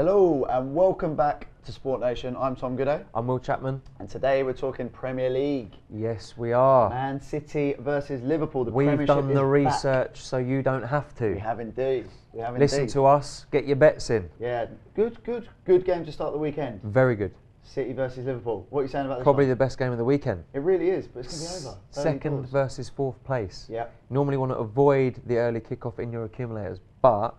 Hello and welcome back to SportNation. I'm Tom Gooday. I'm Will Chapman. And today we're talking Premier League. Yes, we are. Man City versus Liverpool. We've done the research so you don't have to. We have indeed. Listen to us, get your bets in. Yeah, good game to start the weekend. Very good. City versus Liverpool. What are you saying about this Probably one? the best game of the weekend. It really is, but it's going to be over. Second versus fourth place. Yeah. Normally want to avoid the early kickoff in your accumulators, but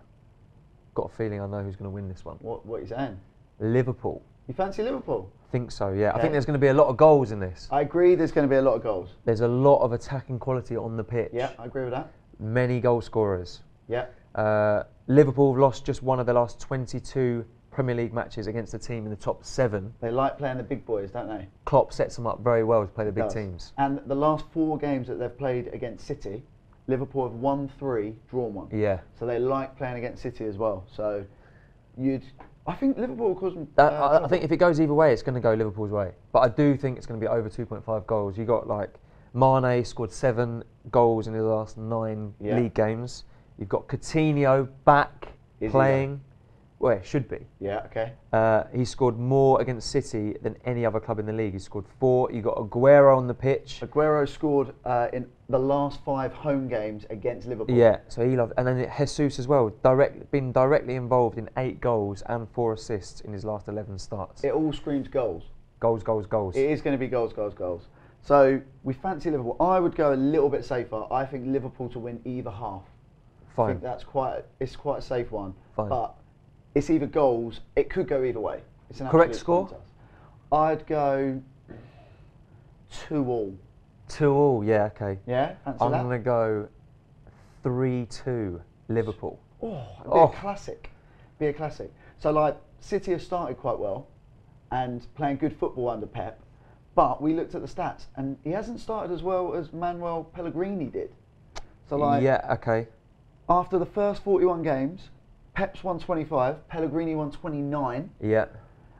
got a feeling I know who's going to win this one. What are you saying? Liverpool. You fancy Liverpool? I think so, yeah. Okay. I think there's going to be a lot of goals in this. I agree there's going to be a lot of goals. There's a lot of attacking quality on the pitch. Yeah, I agree with that. Many goal scorers. Yeah. Liverpool have lost just one of their last 22 Premier League matches against a team in the top 7. They like playing the big boys, don't they? Klopp sets them up very well to play the big teams. And the last 4 games that they've played against City, Liverpool have won 3, drawn 1. Yeah. So they like playing against City as well. So I think Liverpool will cause them. I think if it goes either way, it's going to go Liverpool's way. But I do think it's going to be over 2.5 goals. You got like Mane scored 7 goals in his last 9 league games. You've got Coutinho back playing. Well, it should be. Yeah, okay. He scored more against City than any other club in the league. He scored 4. You got Aguero on the pitch. Aguero scored in the last 5 home games against Liverpool. Yeah, so he loved, and then Jesus as well. Been directly involved in 8 goals and 4 assists in his last 11 starts. It all screams goals. Goals, goals, goals. It is going to be goals, goals, goals. So we fancy Liverpool. I would go a little bit safer. I think Liverpool to win either half. Fine. I think that's quite a safe one. Fine. But it's either goals. It could go either way. It's an correct absolute score. contest. I'd go 2-2. 2-2, yeah, okay. Yeah, fancy I'm that? going to go 3-2 Liverpool. Oh, a classic. Be a classic. So like City have started quite well and playing good football under Pep, but we looked at the stats and he hasn't started as well as Manuel Pellegrini did. So like yeah, okay. After the first 41 games, Pep's won 25, Pellegrini won 29. Yeah.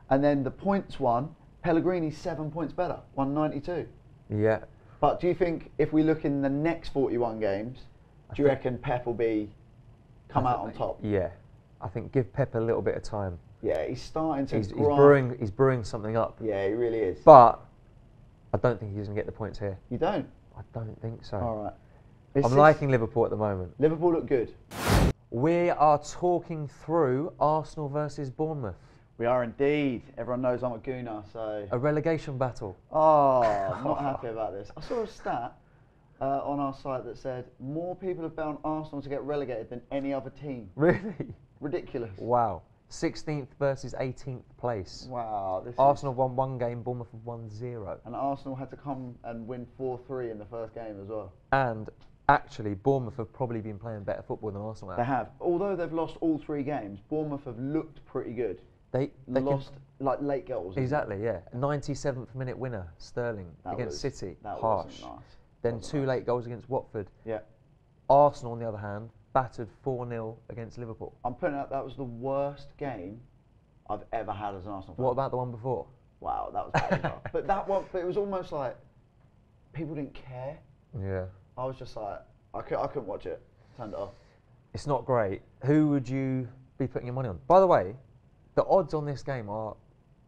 And then the points won, Pellegrini's 7 points better, 192. Yeah. But do you think if we look in the next 41 games, do you reckon Pep will come out on top? Yeah. I think give Pep a little bit of time. Yeah, he's starting to He's brewing something up. Yeah, he really is. But I don't think he's going to get the points here. You don't? I don't think so. All right. I'm liking Liverpool at the moment. Liverpool look good. We are talking through Arsenal versus Bournemouth. We are indeed. Everyone knows I'm a gooner, so... A relegation battle. Oh, not happy about this. I saw a stat on our site that said more people have bet on Arsenal to get relegated than any other team. Really? Ridiculous. Wow. 16th versus 18th place. Wow. Arsenal won 1 game, Bournemouth have won 0. And Arsenal had to come and win 4-3 in the first game as well. And actually, Bournemouth have probably been playing better football than Arsenal have. They have. Although they've lost all 3 games, Bournemouth have looked pretty good. They lost like late goals. Exactly, yeah. 97th minute winner, Sterling, against City. Harsh. Nice. Then 2 late goals against Watford. Yeah. Arsenal, on the other hand, battered 4-0 against Liverpool. I'm putting out that was the worst game I've ever had as an Arsenal fan. What about the one before? Wow, that was bad enough. But that one, it was almost like people didn't care. Yeah. I was just like, I couldn't watch it. Turned it off. It's not great. Who would you be putting your money on? By the way, the odds on this game are,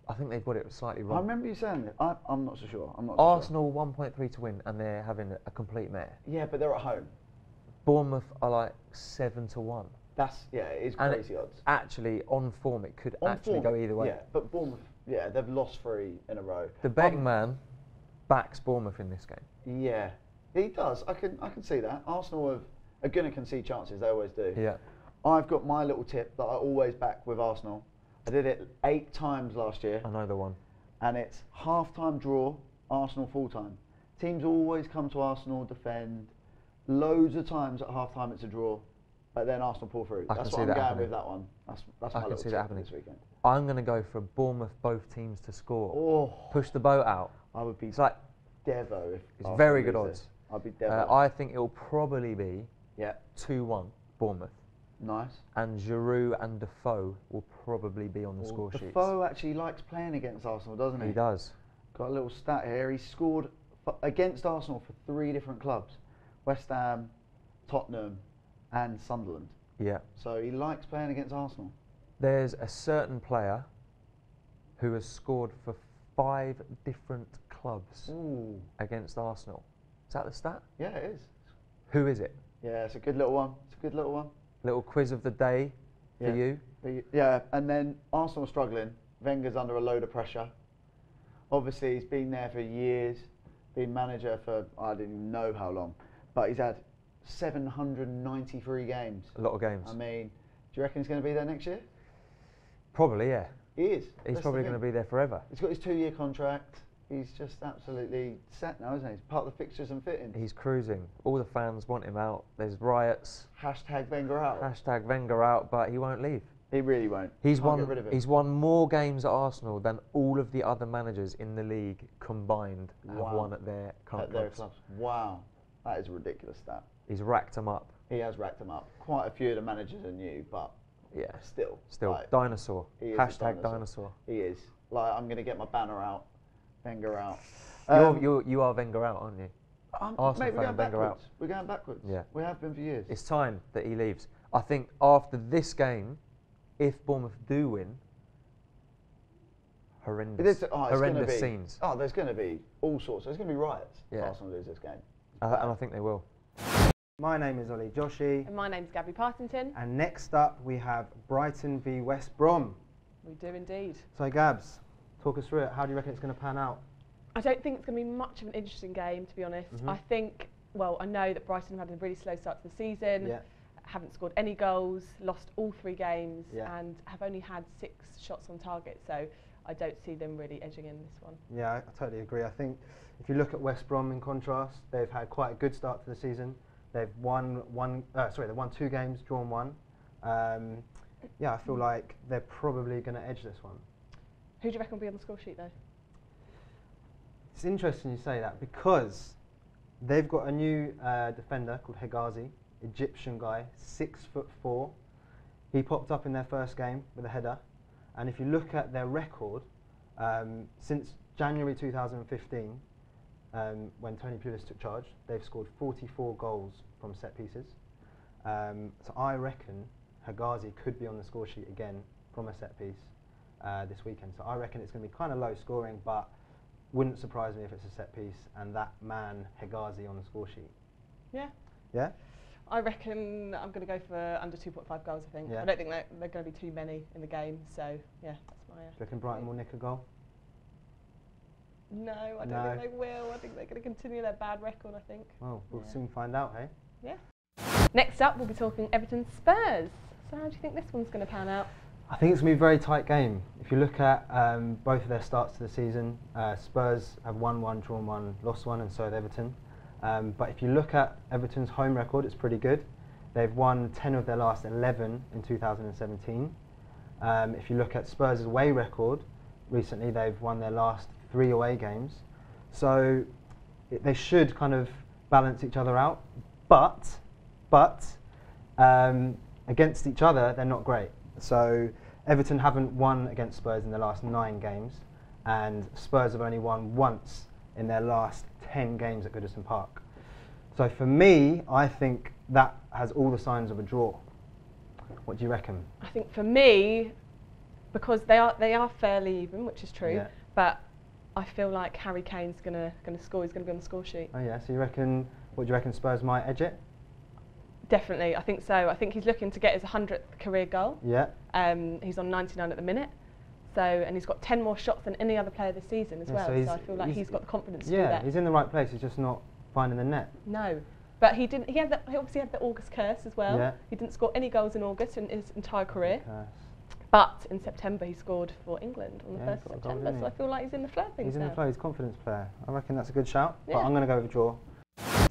I think they've got it slightly wrong. I remember you saying this. I'm not so sure. Arsenal 1.3 to win, and they're having a complete mare. Yeah, but they're at home. Bournemouth are like 7 to 1. It is crazy odds. Actually, on form, it could go either way. Yeah, but Bournemouth, they've lost 3 in a row. The betting man backs Bournemouth in this game. Yeah, he does. I can see that. Arsenal are going to concede chances. They always do. Yeah. I've got my little tip that I always back with Arsenal. I did it 8 times last year. I know the one. And it's half-time draw, Arsenal full-time. Teams always come to Arsenal, defend. Loads of times at half-time it's a draw, but then Arsenal pull through. That's what I'm going with that one. That's my little tip this weekend. I'm going to go for Bournemouth both teams to score. Oh. Push the boat out. I would be it's like Devo if it's very good odds. I'd be Devo. I think it'll probably be 2-1 Bournemouth. Nice. And Giroud and Defoe will probably be on the score sheets. Defoe actually likes playing against Arsenal, doesn't he? He does. Got a little stat here. He scored against Arsenal for 3 different clubs. West Ham, Tottenham and Sunderland. Yeah. So he likes playing against Arsenal. There's a certain player who has scored for 5 different clubs against Arsenal. Is that the stat? Yeah, it is. Who is it? Yeah, it's a good little one. It's a good little one. Little quiz of the day for you. Yeah, and then Arsenal struggling. Wenger's under a load of pressure. Obviously, he's been there for years, been manager for I didn't even know how long, but he's had 793 games. A lot of games. I mean, do you reckon he's going to be there next year? Probably, yeah. He is. He's probably going to be there forever. He's got his 2-year contract. He's just absolutely set now, isn't he? He's part of the fixtures and fittings. He's cruising. All the fans want him out. There's riots. Hashtag Wenger out. Hashtag Wenger out, but he won't leave. He really won't. He's won more games at Arsenal than all of the other managers in the league combined have won at their clubs. Wow, that is a ridiculous stat. He's racked them up. He has racked them up. Quite a few of the managers are new, but yeah, still, like, dinosaur. He is Hashtag dinosaur. He is. Like, I'm going to get my banner out. Wenger out. You are Wenger out, aren't you? Arsenal mate, we're going backwards. We're going backwards. Yeah. We have been for years. It's time that he leaves. I think after this game, if Bournemouth do win, horrendous scenes. Oh, there's going to be all sorts. There's going to be riots if Arsenal lose this game. And I think they will. My name is Ollie Joshi. And my name's Gabby Partington. And next up we have Brighton v West Brom. We do indeed. So Gabs, talk us through it. How do you reckon it's going to pan out? I don't think it's going to be much of an interesting game, to be honest. I think, well, I know that Brighton have had a really slow start to the season. Yeah. Haven't scored any goals, lost all 3 games, and have only had 6 shots on target. So I don't see them really edging in this one. Yeah, I totally agree. I think if you look at West Brom in contrast, they've had quite a good start to the season. They've won 2 games, drawn 1. Yeah, I feel like they're probably going to edge this one. Who do you reckon will be on the score sheet though? It's interesting you say that because they've got a new defender called Hegazi. Egyptian guy, 6'4". He popped up in their first game with a header, and if you look at their record since January 2015, when Tony Pulis took charge, they've scored 44 goals from set pieces. So I reckon Hegazi could be on the score sheet again from a set piece this weekend. So I reckon it's going to be kind of low scoring, but wouldn't surprise me if it's a set piece and that man Hegazi on the score sheet. Yeah. Yeah. I reckon I'm going to go for under 2.5 goals, I think. Yeah. I don't think they're going to be too many in the game, so yeah, that's my... Do you reckon Brighton will nick a goal? No, I don't think they will. I think they're going to continue their bad record, I think. Well, we'll soon find out, hey? Yeah. Next up, we'll be talking Everton Spurs. So how do you think this one's going to pan out? I think it's going to be a very tight game. If you look at both of their starts to the season, Spurs have won 1, drawn 1, lost 1, and so have Everton. But if you look at Everton's home record, it's pretty good. They've won 10 of their last 11 in 2017. If you look at Spurs' away record, recently they've won their last 3 away games. So they should kind of balance each other out. But against each other, they're not great. So Everton haven't won against Spurs in the last 9 games, and Spurs have only won once in their last 10 games at Goodison Park. So for me, I think that has all the signs of a draw. What do you reckon? I think for me, because they are fairly even, which is true, but I feel like Harry Kane's going to score. He's going to be on the score sheet. Oh yeah. So you reckon? What do you reckon? Spurs might edge it? Definitely, I think so. I think he's looking to get his 100th career goal. Yeah. He's on 99 at the minute. So, and he's got 10 more shots than any other player this season as well. So I feel like he's got the confidence to do that. Yeah, he's in the right place. He's just not finding the net. No, but he didn't. He obviously had the August curse as well. Yeah. He didn't score any goals in August in his entire career. Curse. But in September he scored for England on the 1st of got a goal, September. So I feel like he's in the flow of things. He's in the flow. He's a confidence player. I reckon that's a good shout. Yeah. But I'm going to go with a draw.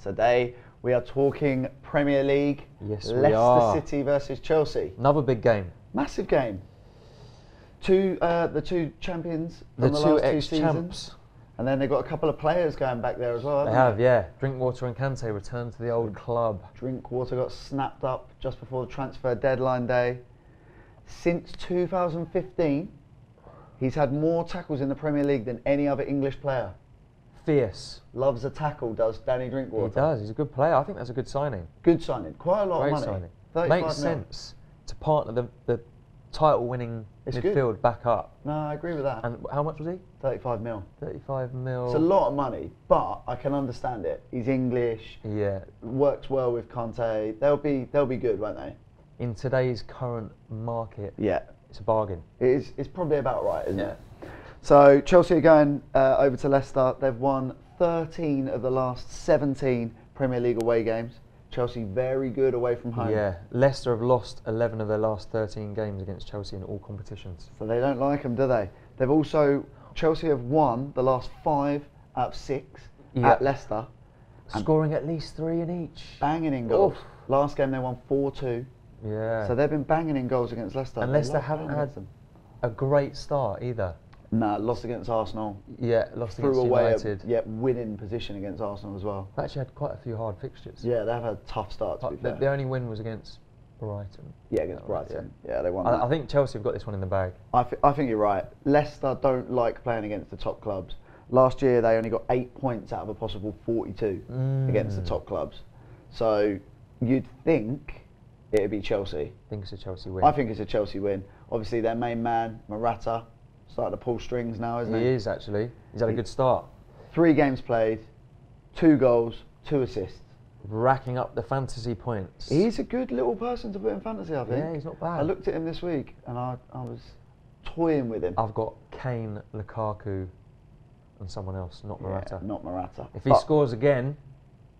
Today we are talking Premier League. Yes, we Leicester are. City versus Chelsea. Another big game. Massive game. The 2 champions The from the 2 last 2 ex-champs. seasons. And then they've got a couple of players going back there as well, They haven't have, yeah. Drinkwater and Kante return to the old club. Drinkwater got snapped up just before the transfer deadline day. Since 2015, he's had more tackles in the Premier League than any other English player. Fierce. Loves a tackle, does Danny Drinkwater. He does. He's a good player. I think that's a good signing. Good signing. Quite a lot Great of money. signing. 35 Makes mil. sense to partner the title-winning It's midfield good. back up. No, I agree with that. And how much was he? 35 mil. 35 mil. It's a lot of money, but I can understand it. He's English. Yeah. Works well with Conte. They'll be good, won't they? In today's current market, Yeah. it's a bargain. It's probably about right, isn't it? So Chelsea are going over to Leicester. They've won 13 of the last 17 Premier League away games. Chelsea very good away from home. Yeah, Leicester have lost 11 of their last 13 games against Chelsea in all competitions. So they don't like them, do they? They've also, Chelsea have won the last 5 out of 6 at Leicester. Scoring at least 3 in each. Banging in goals. Oof. Last game they won 4-2. Yeah. So they've been banging in goals against Leicester. And They Leicester like haven't playing had against them. a great start either. Nah, lost against Arsenal. Yeah, lost Threw against away United. winning position against Arsenal as well. They've actually had quite a few hard fixtures. Yeah, they've had a tough start to be fair. The only win was against Brighton. Yeah, against Brighton. Yeah, they won that. I think Chelsea have got this one in the bag. I think you're right. Leicester don't like playing against the top clubs. Last year they only got 8 points out of a possible 42 against the top clubs. So you'd think it'd be Chelsea. I think it's a Chelsea win. I think it's a Chelsea win. Obviously their main man, Morata, starting to pull strings now, isn't he? He is actually. He's had a good start. 3 games played, 2 goals, 2 assists. Racking up the fantasy points. He's a good little person to put in fantasy, I think. Yeah, he's not bad. I looked at him this week and I was toying with him. I've got Kane, Lukaku and someone else, not Morata. Yeah, not Morata. If he But scores again,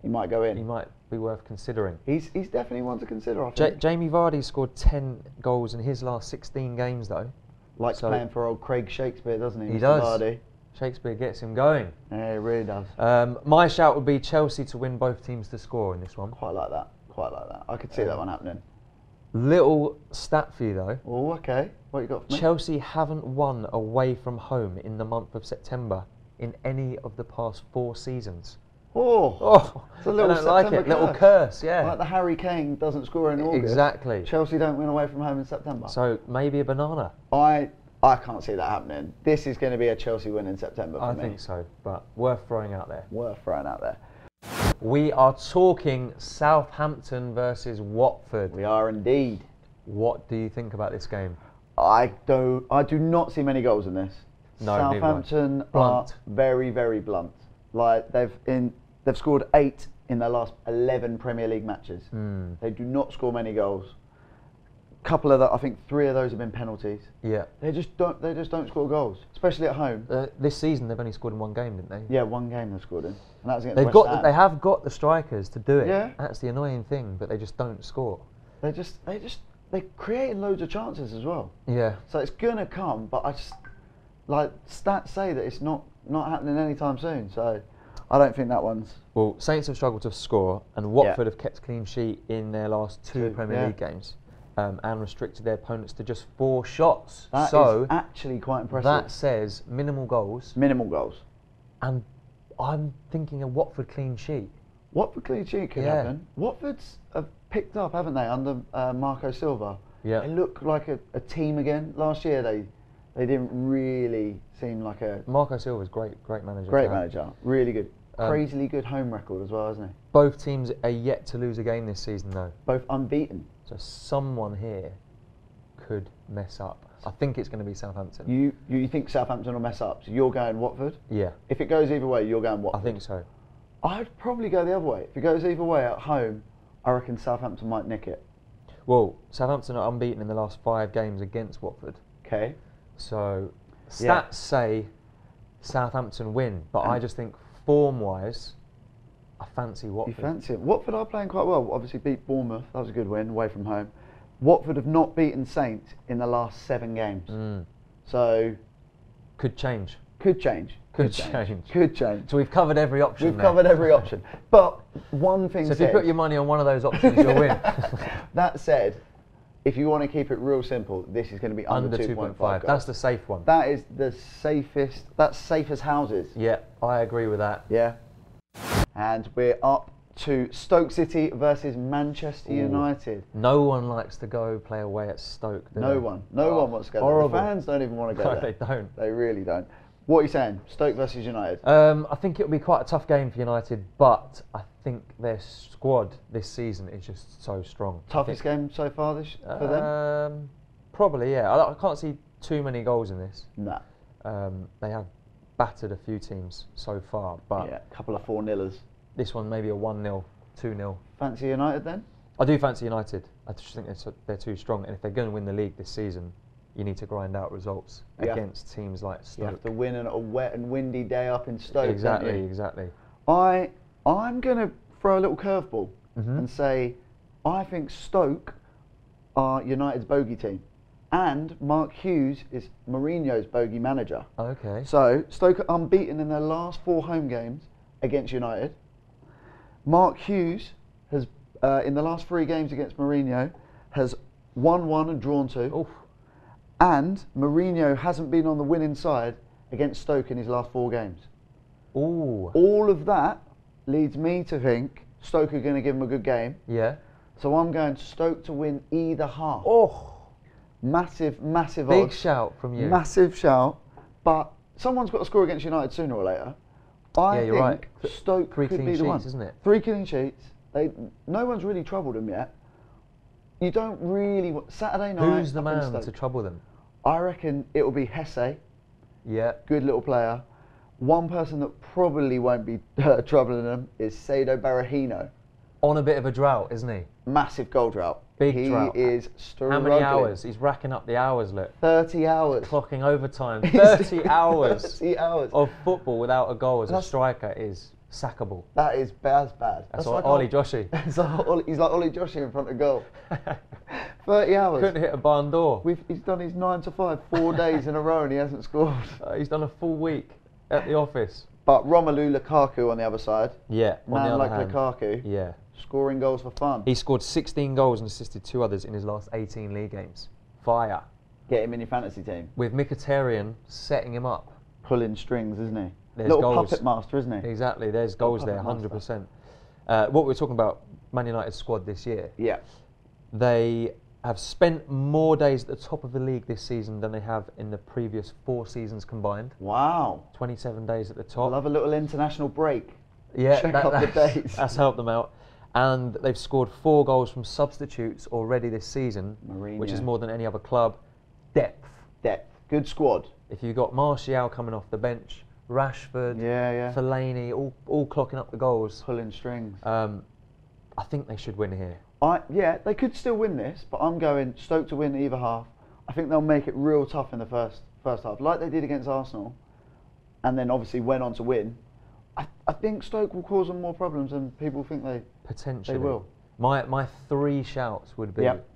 he might go in. he might be worth considering. He's definitely one to consider, I think. Jamie Vardy scored 10 goals in his last 16 games though. Likes So- playing for old Craig Shakespeare, doesn't he? He Mr. does. Vardy? Shakespeare gets him going. Yeah, he really does. My shout would be Chelsea to win, both teams to score in this one. Quite like that. Quite like that. I could see that one happening. Little stat for you though. Oh, okay. What you got for me? Chelsea haven't won away from home in the month of September in any of the past 4 seasons. Oh, it's a little I don't like September it. Little curse, yeah. Like the Harry Kane doesn't score in August. Exactly. Chelsea don't win away from home in September. So maybe a banana. I can't see that happening. This is going to be a Chelsea win in September for I me. think so, but worth throwing out there. Worth throwing out there. We are talking Southampton versus Watford. We are indeed. What do you think about this game? I do not see many goals in this. No, neither do I. Southampton are Blunt. very, very blunt. Like they've scored 8 in their last 11 Premier League matches. They do not score many goals. Couple of I think 3 of those have been penalties. Yeah. They just don't score goals, especially at home. This season they've only scored in 1 game, didn't they? Yeah, 1 game they've scored in, and that was against West Ham. They have got the strikers to do it. Yeah. That's the annoying thing, but they just don't score. They're creating loads of chances as well. Yeah. So it's gonna come, but stats say that it's not happening anytime soon. So I don't think that one's. Well, Saints have struggled to score, and Watford have kept clean sheet in their last 2 Premier League games, and restricted their opponents to just 4 shots. That is actually quite impressive. That says minimal goals. Minimal goals. And I'm thinking a Watford clean sheet. Watford clean sheet could happen. Watford's have picked up, haven't they, under Marco Silva? Yeah. They look like a team again. Last year they didn't really seem like a Marco Silva's great manager. great manager. Really good. Crazily good home record as well, hasn't he? Both teams are yet to lose a game this season though. Both unbeaten. So someone here could mess up. I think it's going to be Southampton. You think Southampton will mess up? So you're going Watford? Yeah. If it goes either way, you're going Watford? I think so. I'd probably go the other way. If it goes either way at home, I reckon Southampton might nick it. Well, Southampton are unbeaten in the last 5 games against Watford. Okay. So stats say Southampton win, but I just think form-wise, I fancy Watford. You fancy it? Watford are playing quite well. Obviously beat Bournemouth. That was a good win away from home. Watford have not beaten Saints in the last 7 games. So could change. Could change. Could change. Could change. So we've covered every option. We've covered every option. But one thing So if said, you put your money on one of those options, you'll win. That said, if you want to keep it real simple, this is going to be under 2.5 goals. That's the safe one. That is the safest. That's safe as houses. Yeah, I agree with that. Yeah. And we're up to Stoke City versus Manchester United. No one likes to go play away at Stoke. Do No they? one. No one wants to go horrible. there. The fans don't even want to go No, there. they don't. They really don't. What are you saying? Stoke versus United? I think it'll be quite a tough game for United, but I think their squad this season is just so strong. Toughest game so far for them? Probably, yeah. I can't see too many goals in this. No. They have battered a few teams so far, but Yeah, a couple of 4-0ers. this one maybe a 1-0, 2-0. Fancy United then? I do fancy United. I just think they're too strong, and if they're going to win the league this season, you need to grind out results against teams like Stoke. You have to win on a wet and windy day up in Stoke. Exactly, don't you? exactly. I'm going to throw a little curveball Mm-hmm. and say I think Stoke are United's bogey team, and Mark Hughes is Mourinho's bogey manager. Okay. So Stoke are unbeaten in their last 4 home games against United. Mark Hughes has, in the last 3 games against Mourinho, has won 1 and drawn 2. Oof. And Mourinho hasn't been on the winning side against Stoke in his last 4 games. Ooh. All of that leads me to think Stoke are going to give him a good game. Yeah. So I'm going Stoke to win either half. Oh. Massive, massive Big odds. shout from you. Massive shout. But someone's got to score against United sooner or later. I Yeah, you're think right. Stoke 3 could clean be the sheets, one. isn't it? 3 clean sheets. No one's really troubled them yet. You don't really... Saturday night... Who's the up in man Stoke. to trouble them? I reckon it will be Hesse. Yeah. Good little player. One person that probably won't be troubling them is Saido Berahino. On a bit of a drought, isn't he? Massive goal drought. Big drought. He is How struggling. many hours? He's racking up the hours, look. 30 hours. Clocking overtime. 30 hours 30 hours. of football without a goal as a That's- striker is sackable. That is bad. That's like like Ollie Joshi. He's like Ollie Joshi in front of goal. 30 hours. Couldn't hit a barn door. He's done his 9 to 5 4 days in a row and he hasn't scored. He's done a full week at the office. But Romelu Lukaku on the other side. Yeah, on the Man other like hand. Lukaku. Yeah. Scoring goals for fun. He scored 16 goals and assisted 2 others in his last 18 league games. Fire. Get him in your fantasy team. With Mkhitaryan setting him up. Pulling strings, isn't he? There's Little goals. puppet master, isn't he? Exactly, there's goals there, puppet 100%. What we're talking about, Man United's squad this year, Yeah. they have spent more days at the top of the league this season than they have in the previous 4 seasons combined. Wow. 27 days at the I top. love a little international break. Yeah, Check up the days. That's helped them out. And they've scored 4 goals from substitutes already this season, which is Mourinho. more than any other club. Depth. Depth. Good squad. If you've got Martial coming off the bench, Rashford, Yeah. Fellaini, all clocking up the goals, Pulling strings. I think they should win here. Yeah, they could still win this, but I'm going Stoke to win either half. I think they'll make it real tough in the first half, like they did against Arsenal, and then obviously went on to win. I think Stoke will cause them more problems than people think they Potentially. will. My 3 shouts would be Yep.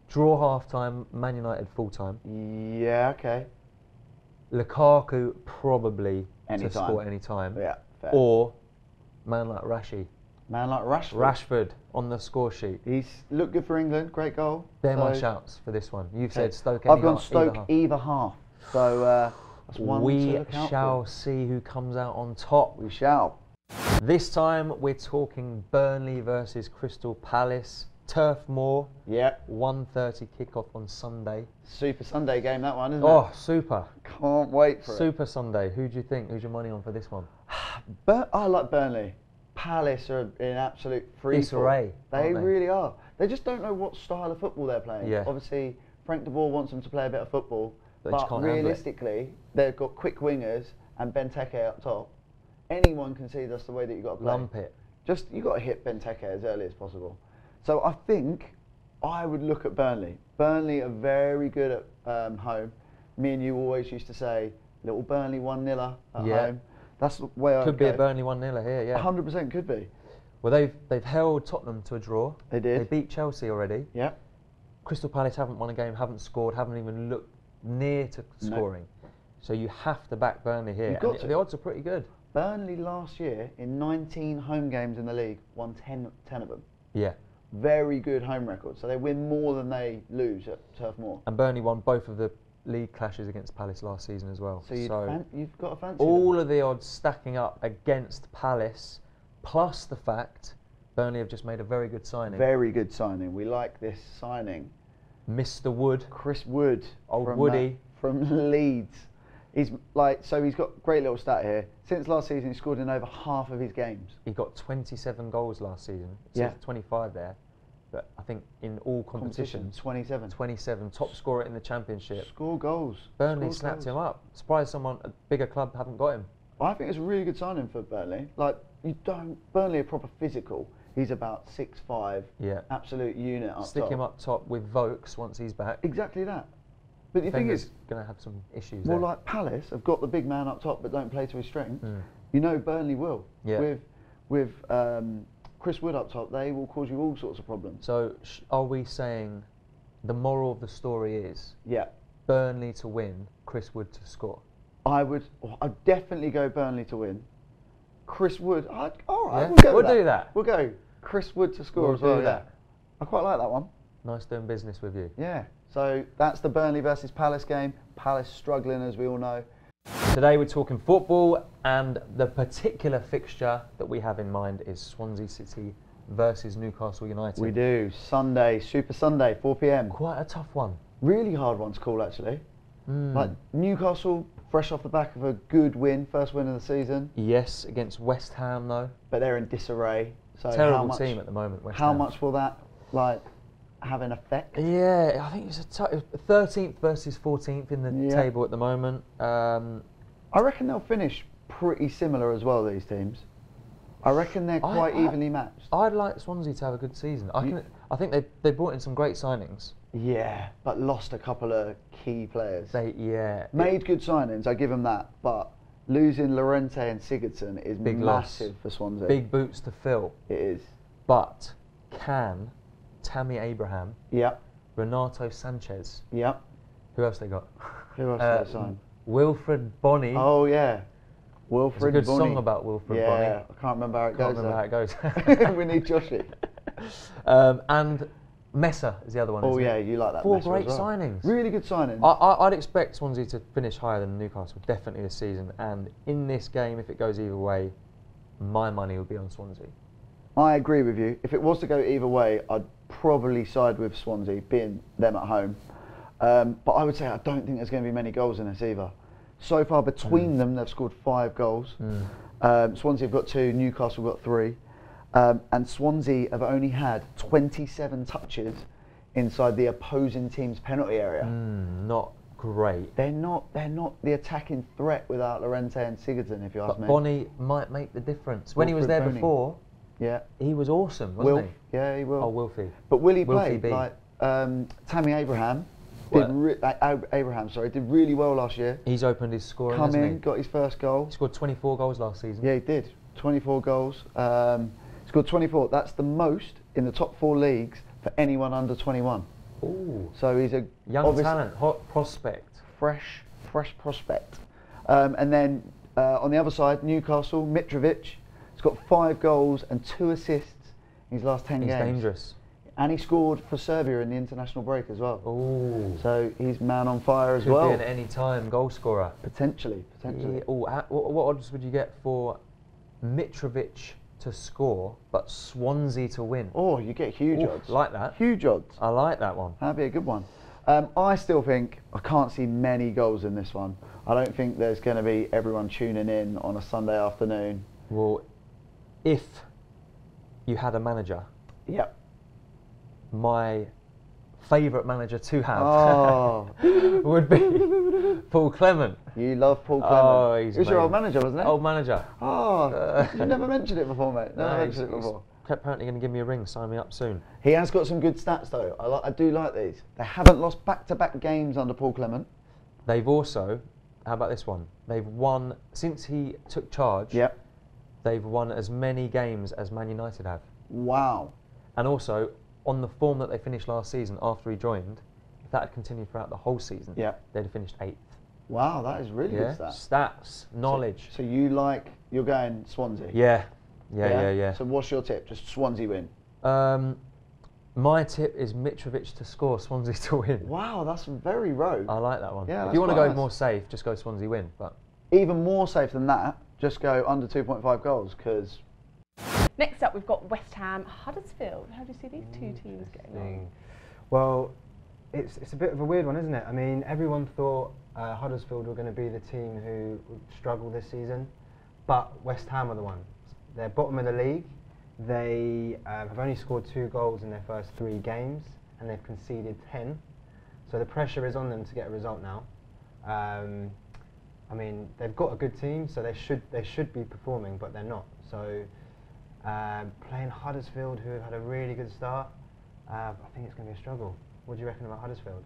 draw half-time, Man United full-time. Yeah, okay. Lukaku probably to Anytime. score any time. Yeah, fair. Or man like Rashi. Man like Rashford. Rashford on the score sheet. He's looked good for England, great goal. They're my So- shouts for this one. You've Okay. said Stoke I've any gone half, Stoke either half. either half. So that's one to We look out shall for. see who comes out on top. We shall. This time we're talking Burnley versus Crystal Palace. Turf Moor, Yeah. 1:30 kickoff on Sunday. Super Sunday game, that one, isn't Oh, it? super. Can't wait for it. Super Sunday. Who do you think? Who's your money on for this one? I like Burnley. Palace are in absolute free fall. Disarray, They aren't they? really are. They just don't know what style of football they're playing. Yeah. Obviously, Frank de Boer wants them to play a bit of football, They just but can't handle it. realistically, they've got quick wingers and Benteke up top. Anyone can see that's the way that you've got to play. Lump it. Just you got to hit Benteke as early as possible. So I think I would look at Burnley. Burnley are very good at home. Me and you always used to say, little Burnley 1-0 at Yeah. home. That's the way I Could be a Burnley 1-0 here, yeah. 100% could be. Well, they've held Tottenham to a draw. They did. They beat Chelsea already. Yeah. Crystal Palace haven't won a game, haven't scored, haven't even looked near to No. scoring. So you have to back Burnley here. You've got And to. the odds are pretty good. Burnley last year, in 19 home games in the league, won 10 of them. Yeah. Very good home record. So they win more than they lose at Turf Moor. And Burnley won both of the league clashes against Palace last season as well. So you've got a fancy all them. of the odds stacking up against Palace, plus the fact Burnley have just made a very good signing. Very good signing. We like this signing. Mr. Wood. Chris Wood. Old from, Woody. From Leeds. He's he's got a great little stat here. Since last season, he scored in over half of his games. He got 27 goals last season. It Yeah. says 25 there. but I think in all competitions, 27. 27, top scorer in the Championship. Score goals. Burnley Score snapped goals. him up. Surprised a bigger club haven't got him. I think it's a really good signing for Burnley. Like, Burnley are proper physical. He's about 6'5", Yeah. absolute unit up Stick top. him up top with Vokes once he's back. Exactly that. But the thing is, going to have some issues well, there. like Palace have got the big man up top but don't play to his strength. You know Burnley will. Yeah. With Chris Wood up top, they will cause you all sorts of problems. So are we saying the moral of the story is Burnley to win, Chris Wood to score? I'd definitely go Burnley to win. Chris Wood, all right, Yeah, we'll do that. We'll go Chris Wood to score We'll as well. do that. I quite like that one. Nice doing business with you. Yeah. So that's the Burnley versus Palace game. Palace struggling, as we all know. Today we're talking football, and the particular fixture that we have in mind is Swansea City versus Newcastle United. We do. Sunday, Super Sunday, 4 p.m. Quite a tough one. Really hard one to call, actually. Like Newcastle, fresh off the back of a good win, first win of the season. Yes, against West Ham though. But they're in disarray. So Terrible team at the moment, West Ham. How much will that have an effect? Yeah, I think it's 13th versus 14th in the table at the moment. I reckon they'll finish pretty similar as well, these teams. I reckon they're quite evenly matched. I'd like Swansea to have a good season. I think they brought in some great signings. Yeah, but lost a couple of key players. Made good signings, I give them that, but losing Llorente and Sigurdsson is big massive loss for Swansea. Big boots to fill. It is. But can Tammy Abraham, Renato Sanchez, who else they got? Who else did they sign? Wilfred Bonny. Oh yeah, Wilfred There's a good Bonny. song about Wilfred Bonny. Yeah, I can't remember how it Can't goes. remember how it goes. We need Joshy. And Mesa is the other one. Oh isn't yeah, it? you like that. 4 Mesa great as well. signings. Really good signings. I'd expect Swansea to finish higher than Newcastle, definitely this season. And in this game, if it goes either way, my money would be on Swansea. I agree with you. If it was to go either way, I'd probably side with Swansea, being them at home. But I would say I don't think there's going to be many goals in this either. So far between them, they've scored 5 goals. Swansea have got 2, Newcastle have got 3. And Swansea have only had 27 touches inside the opposing team's penalty area. Not great. They're not the attacking threat without Llorente and Sigurdsson, if you ask me. But Bonny might make the difference. When he was there Bonny. before, he was awesome, wasn't he? Yeah, he will. Oh, Wilfie. But will he Wilfie play? B. Like Tammy Abraham What? did really well last year. He's opened his scoring, Come hasn't in, he? got his first goal. He scored 24 goals last season. Yeah, he did. 24 goals. Scored 24. That's the most in the top 4 leagues for anyone under 21. Ooh. So he's a Young talent, hot prospect. fresh prospect. And then on the other side, Newcastle, Mitrovic. He's got 5 goals and 2 assists in his last 10 He's games. dangerous. And he scored for Serbia in the international break as well. Ooh. So he's man on fire as Could well. be an any-time goal scorer. Potentially. Yeah. Ooh, what odds would you get for Mitrovic to score, but Swansea to win? Oh, you get huge Ooh, odds. like that. Huge odds. I like that one. That'd be a good one. I still think I can't see many goals in this one. I don't think there's going to be everyone tuning in on a Sunday afternoon. Well, if you had a manager, Yep. my favourite manager to have Oh, would be Paul Clement. you love Paul Clement. Oh, he's He was your old amazing. manager, wasn't it? Old manager. Oh, you never mentioned it before, mate. Never No, mentioned it he's before. apparently going to give me a ring, sign me up soon. He has got some good stats though. I do like these. They haven't lost back-to-back games under Paul Clement. They've also, how about this one? They've won, since he took charge, Yep. they've won as many games as Man United have. Wow. And also, on the form that they finished last season after he joined, if that had continued throughout the whole season, they'd have finished 8th. Wow, that is really good stats. Stats, knowledge. So you're going Swansea? Yeah. So what's your tip? Just Swansea win? My tip is Mitrovic to score, Swansea to win. Wow, that's very rogue. I like that one. Yeah, if that's you want to quite go nice. more safe, just go Swansea win. But Even more safe than that, just go under 2.5 goals because... Next up, we've got West Ham, Huddersfield. How do you see these 2 teams getting on? Well, it's a bit of a weird one, isn't it? I mean, everyone thought Huddersfield were going to be the team who would struggle this season, but West Ham are the ones. They're bottom of the league. They have only scored 2 goals in their first 3 games, and they've conceded 10. So the pressure is on them to get a result now. I mean, they've got a good team, so they should be performing, but they're not. So playing Huddersfield, who have had a really good start, I think it's going to be a struggle. What do you reckon about Huddersfield?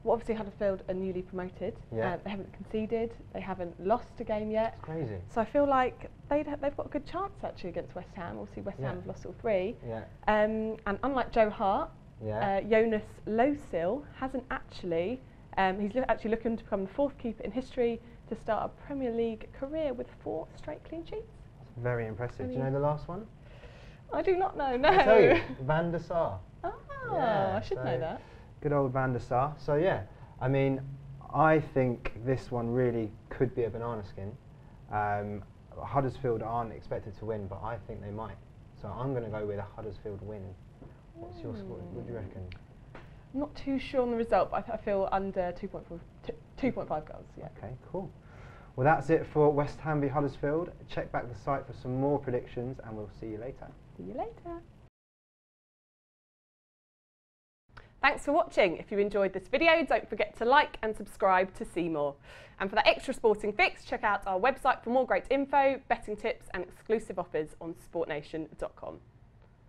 Well, obviously Huddersfield are newly promoted. Yeah. They haven't conceded. They haven't lost a game yet. It's crazy. So I feel like they've got a good chance actually against West Ham. Obviously West Ham have lost all 3. Yeah. And unlike Joe Hart, Yeah. Jonas Losil hasn't actually. He's actually looking to become the 4th keeper in history to start a Premier League career with 4 straight clean sheets. It's very impressive. Do you know the last one? I do not know. No. I'll tell you, Van der Sar. Oh, Yeah, I should know that. Good old Van der Sar. So yeah, I mean, I think this one really could be a banana skin. Huddersfield aren't expected to win, but I think they might. So I'm going to go with a Huddersfield win. What's your score? What do you reckon? I'm not too sure on the result, but I feel under 2.5 goals. Yeah. Okay, cool. Well, that's it for West Ham v Huddersfield. Check back the site for some more predictions, and we'll see you later. See you later. Thanks for watching. If you enjoyed this video, don't forget to like and subscribe to see more. And for that extra sporting fix, check out our website for more great info, betting tips and exclusive offers on SportNation.com.